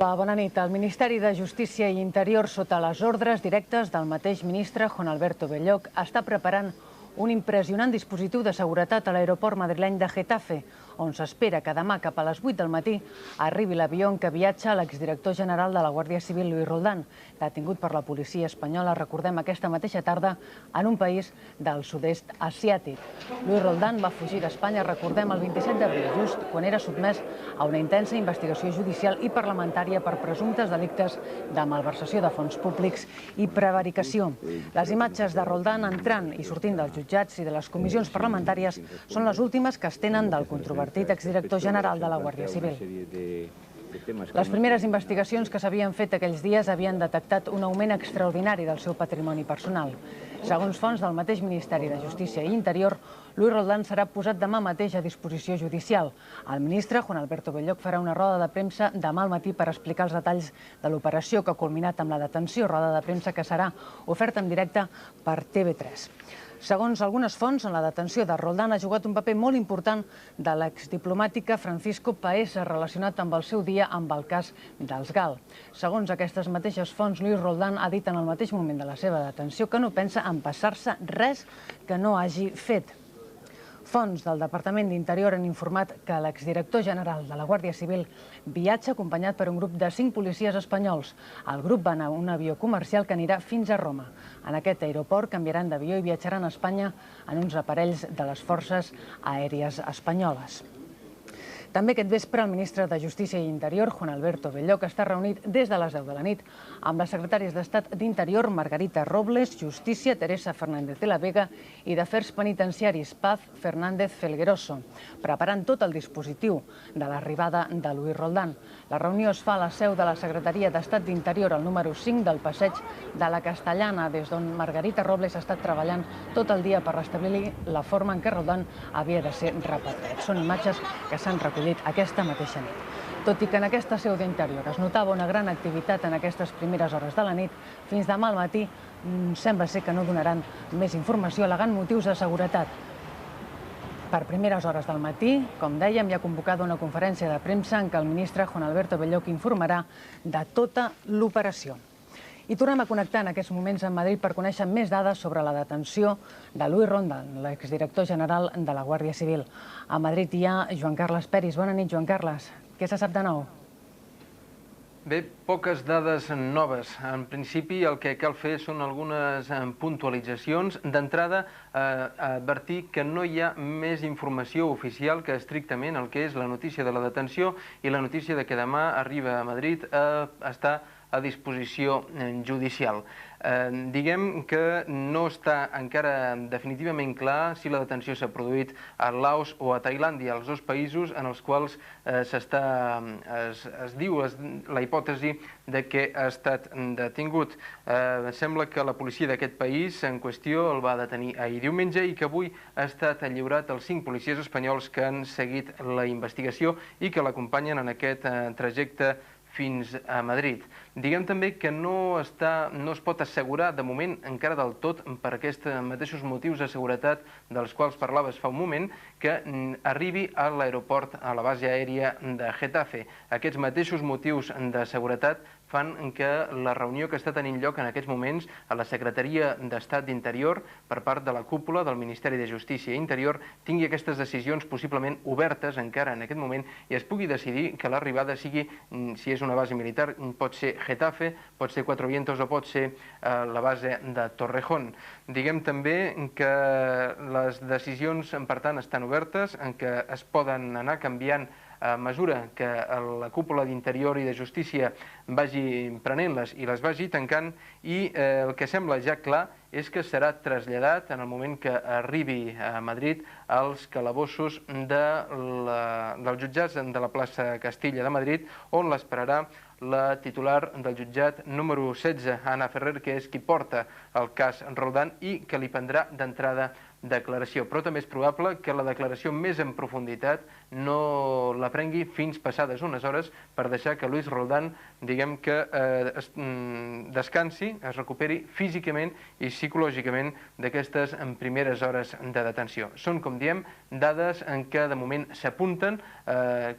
Hola, bona nit. El Ministeri de Justícia i Interior, sota les ordres directes del mateix ministre Juan Alberto Belloch, està preparant un impressionant dispositiu de seguretat a l'aeroport madrileny de Getafe, on s'espera que demà cap a les 8 del matí arribi l'avió en què viatja l'exdirector general de la Guàrdia Civil, Luis Roldán, detingut per la policia espanyola, recordem, aquesta mateixa tarda en un país del sud-est asiàtic. Luis Roldán va fugir d'Espanya, recordem, el 27 d'abril, just quan era sotmès a una intensa investigació judicial i parlamentària per presumptes delictes de malversació de fons públics i prevaricació. Les imatges de Roldán entrant i sortint dels jutjats i de les comissions parlamentàries són les últimes que es tenen del controvertit exdirector general de la Guàrdia Civil. Les primeres investigacions que s'havien fet aquells dies havien detectat un augment extraordinari del seu patrimoni personal. Segons fonts del mateix Ministeri de Justícia i Interior, Luis Roldán serà posat demà mateix a disposició judicial. El ministre, Juan Alberto Belloch, farà una roda de premsa demà al matí per explicar els detalls de l'operació que ha culminat amb la detenció, roda de premsa que serà oferta en directe per TV3. Segons algunes fonts, en la detenció de Roldán ha jugat un paper molt important de l'exdiplomàtica Francisco Paesa, relacionat amb el seu dia amb el cas dels GAL. Segons aquestes mateixes fonts, Luis Roldán ha dit en el mateix moment de la seva detenció que no pensa empassar-se res que no hagi fet. Fonts del Departament d'Interior han informat que l'exdirector general de la Guàrdia Civil viatja acompanyat per un grup de 5 policies espanyols. El grup va anar en un avió comercial que anirà fins a Roma. En aquest aeroport canviaran d'avió i viatjaran a Espanya en uns aparells de les forces aèries espanyoles. També aquest vespre el ministre de Justícia i Interior, Juan Alberto Belloch, està reunit des de les 10 de la nit amb les secretàries d'Estat d'Interior, Margarita Robles, Justícia, Teresa Fernández de la Vega, i d'Afers Penitenciaris, Paz Fernández Felgueroso, preparant tot el dispositiu de l'arribada de Luis Roldán. La reunió es fa a la seu de la Secretaria d'Estat d'Interior, al número 5 del passeig de la Castellana, des d'on Margarita Robles ha estat treballant tot el dia per restablir la forma en què Roldán havia de ser repatriat. Són imatges que s'han recollit aquesta mateixa nit. Tot i que en aquesta seu d'Interior es notava una gran activitat en aquestes primeres hores de la nit, fins demà al matí sembla ser que no donaran més informació, al·legant motius de seguretat. Per primeres hores del matí, com dèiem, hi ha convocada una conferència de premsa en què el ministre Juan Alberto Belloch informarà de tota l'operació. I tornem a connectar en aquests moments amb Madrid per conèixer més dades sobre la detenció de Luis Roldán, l'exdirector general de la Guàrdia Civil. A Madrid hi ha Joan Carles Peris. Bona nit, Joan Carles. Què se sap de nou? Bé, poques dades noves. En principi el que cal fer són algunes puntualitzacions. D'entrada, advertir que no hi ha més informació oficial que estrictament el que és la notícia de la detenció i la notícia de que demà arriba a Madrid a estar a disposició judicial. Diguem que no està encara definitivament clar si la detenció s'ha produït a Laos o a Tailàndia, els dos països en els quals es diu la hipòtesi de que ha estat detingut. Sembla que la policia d'aquest país en qüestió el va detenir ahir diumenge i que avui ha estat lliurat als 5 policies espanyols que han seguit la investigació i que l'acompanyen en aquest trajecte fins a Madrid. Diguem també que no es pot assegurar de moment encara del tot per aquests mateixos motius de seguretat dels quals parlaves fa un moment que arribi a l'aeroport, a la base aèria de Getafe. Aquests mateixos motius de seguretat fan que la reunió que està tenint lloc en aquests moments a la Secretaria d'Estat d'Interior per part de la cúpula del Ministeri de Justícia i Interior tingui aquestes decisions possiblement obertes encara en aquest moment i es pugui decidir que l'arribada sigui, si és una base militar, pot ser Getafe, pot ser Cuatro Vientos o pot ser la base de Torrejón. Diguem també que les decisions, per tant, estan obertes, en què es poden anar canviant a mesura que la cúpula d'Interior i de Justícia vagi prenent-les i les vagi tancant, i el que sembla ja clar és que serà traslladat en el moment que arribi a Madrid als calabossos dels jutjats de la plaça Castilla de Madrid, on l'esperarà la titular del jutjat número 16, Ana Ferrer, que és qui porta el cas Roldán i que li prendrà d'entrada declaració. Però també és probable que la declaració més en profunditat no la prengui fins passades unes hores per deixar que Luis Roldán, diguem que descansi, es recuperi físicament i psicològicament d'aquestes primeres hores de detenció. Són, com diem, dades en què de moment s'apunten,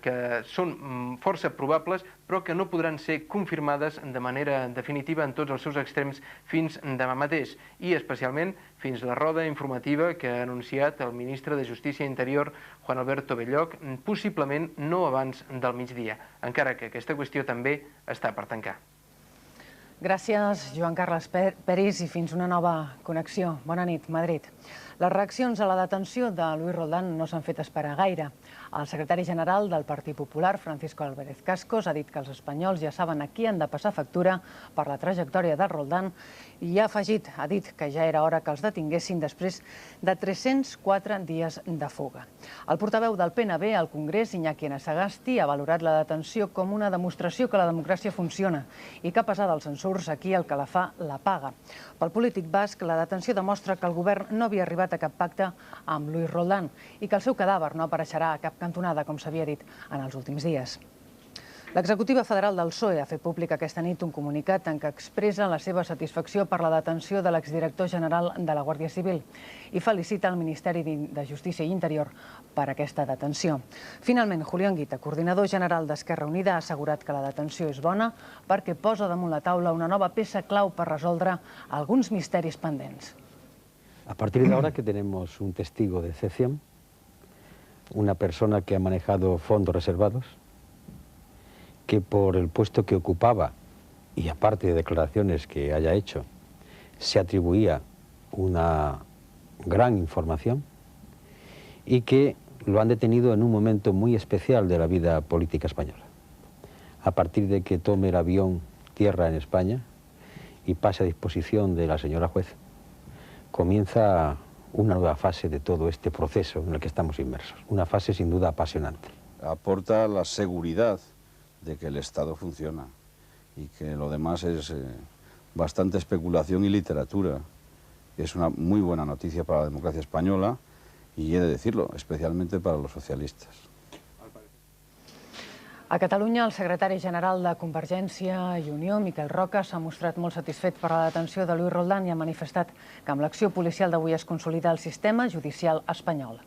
que són força probables, però que no podran ser confirmades de manera definitiva en tots els seus extrems fins demà mateix, i especialment fins la roda informativa que ha anunciat el ministre de Justícia i Interior, Juan Alberto Belloc, possiblement no abans del migdia, encara que aquesta qüestió també està per tancar. Gràcies, Joan Carles Peris, i fins una nova connexió. Bona nit, Madrid. Les reaccions a la detenció de Luis Roldán no s'han fet esperar gaire. El secretari general del Partit Popular, Francisco Álvarez Cascos, ha dit que els espanyols ja saben a qui han de passar factura per la trajectòria de Roldán i ha dit que ja era hora que els detinguessin després de 304 dies de fuga. El portaveu del PNB al Congrés, Iñaki Anasagasti, ha valorat la detenció com una demostració que la democràcia funciona i que, a pesar dels censurs, aquí el que la fa la paga. Pel polític basc, la detenció demostra que el govern no havia arribat a cap pacte amb Luis Roldán i que el seu cadàver no apareixerà a cap cantonada, com s'havia dit en els últims dies. L'executiva federal del PSOE ha fet públic aquesta nit un comunicat en què expressa la seva satisfacció per la detenció de l'exdirector general de la Guàrdia Civil i felicita el Ministeri de Justícia i Interior per aquesta detenció. Finalment, Julián Guita, coordinador general d'Esquerra Unida, ha assegurat que la detenció és bona perquè posa damunt la taula una nova peça clau per resoldre alguns misteris pendents. A partir de ahora que tenemos un testigo de excepción, una persona que ha manejado fondos reservados, que por el puesto que ocupaba, y aparte de declaraciones que haya hecho, se atribuía una gran información y que lo han detenido en un momento muy especial de la vida política española. A partir de que tome el avión tierra en España y pase a disposición de la señora juez, comienza una nueva fase de todo este proceso en el que estamos inmersos. Una fase sin duda apasionante. Aporta la seguridad de que el Estado funciona y que lo demás es bastante especulación y literatura. Es una muy buena noticia para la democracia española y he de decirlo, especialmente para los socialistas. A Catalunya, el secretari general de Convergència i Unió, Miquel Roca, s'ha mostrat molt satisfet per la detenció de Luis Roldán i ha manifestat que amb l'acció policial d'avui es consolida el sistema judicial espanyol.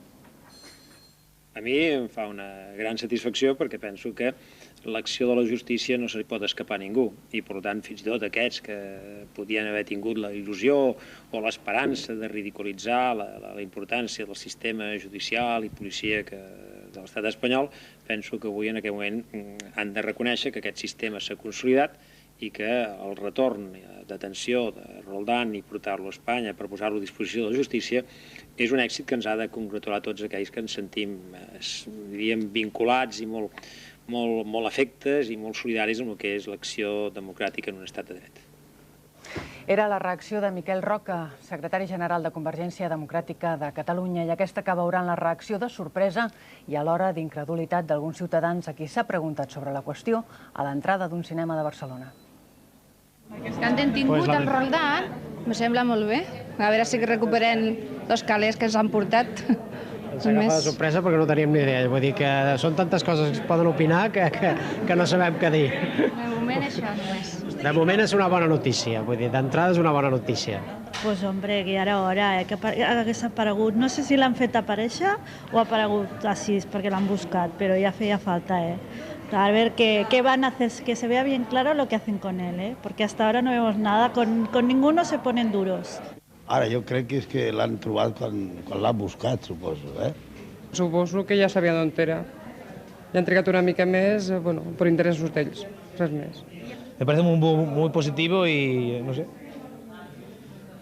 A mi em fa una gran satisfacció perquè penso que l'acció de la justícia no se li pot escapar a ningú i, per tant, fins i tot aquests que podien haver tingut la il·lusió o l'esperança de ridiculitzar la importància del sistema judicial i policíac de l'estat espanyol, penso que avui en aquest moment han de reconèixer que aquest sistema s'ha consolidat i que el retorn d'atenció de Roldán i portar-lo a Espanya per posar-lo a disposició de la justícia és un èxit que ens ha de congratular tots aquells que ens sentim, diríem, vinculats i molt afectes i molt solidaris amb el que és l'acció democràtica en un estat de dret. Era la reacció de Miquel Roca, secretari general de Convergència Democràtica de Catalunya, i aquesta que veuran la reacció de sorpresa i alhora d'incredulitat d'alguns ciutadans a qui s'ha preguntat sobre la qüestió a l'entrada d'un cinema de Barcelona. Que han detingut el Roldán, me sembla molt bé. A veure si recuperem els calés que ens han portat. Ens agafa de sorpresa perquè no teníem ni idea. Vull dir que són tantes coses que es poden opinar que no sabem què dir. De moment això no és. De moment és una bona notícia, vull dir, d'entrada és una bona notícia. Pues hombre, que ja era hora, que hagués aparegut. No sé si l'han fet aparèixer o ha aparegut així perquè l'han buscat, però ja feia falta, A ver qué van a hacer, que se vea bien claro lo que hacen con él, porque hasta ahora no vemos nada, con ninguno se ponen duros. Ara, jo crec que és que l'han trobat quan l'han buscat, suposo, Suposo que ja sabia d'on era. Ja han trigat una mica més, per interessos d'ells, res més. Me parece muy positivo y, no sé,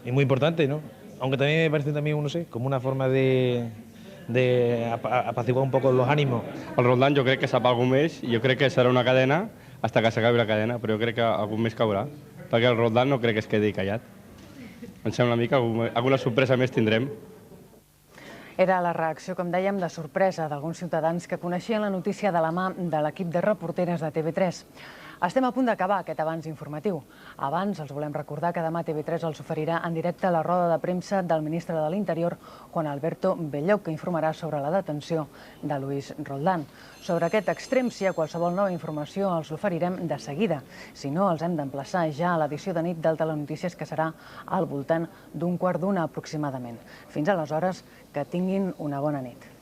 y muy importante, ¿no? Aunque también me parece también, no sé, como una forma de apaciguar un poco los ánimos. El Roldán jo crec que sap alguna més, jo crec que serà una cadena fins que s'acabi la cadena, però jo crec que algun més caurà, perquè el Roldán no crec que es quedi callat. Em sembla una mica alguna sorpresa més tindrem. Era la reacció, com dèiem, de sorpresa d'alguns ciutadans que coneixien la notícia de la mà de l'equip de reporteres de TV3. Estem a punt d'acabar aquest avanç informatiu. Abans els volem recordar que demà TV3 els oferirà en directe la roda de premsa del ministre de l'Interior, Juan Alberto Belloc, que informarà sobre la detenció de Luis Roldán. Sobre aquest extrem, si hi ha qualsevol nova informació, els l'oferirem de seguida. Si no, els hem d'emplaçar ja a l'edició de nit del Telenotícies, que serà al voltant d'un quart d'una aproximadament. Fins aleshores, que tinguin una bona nit.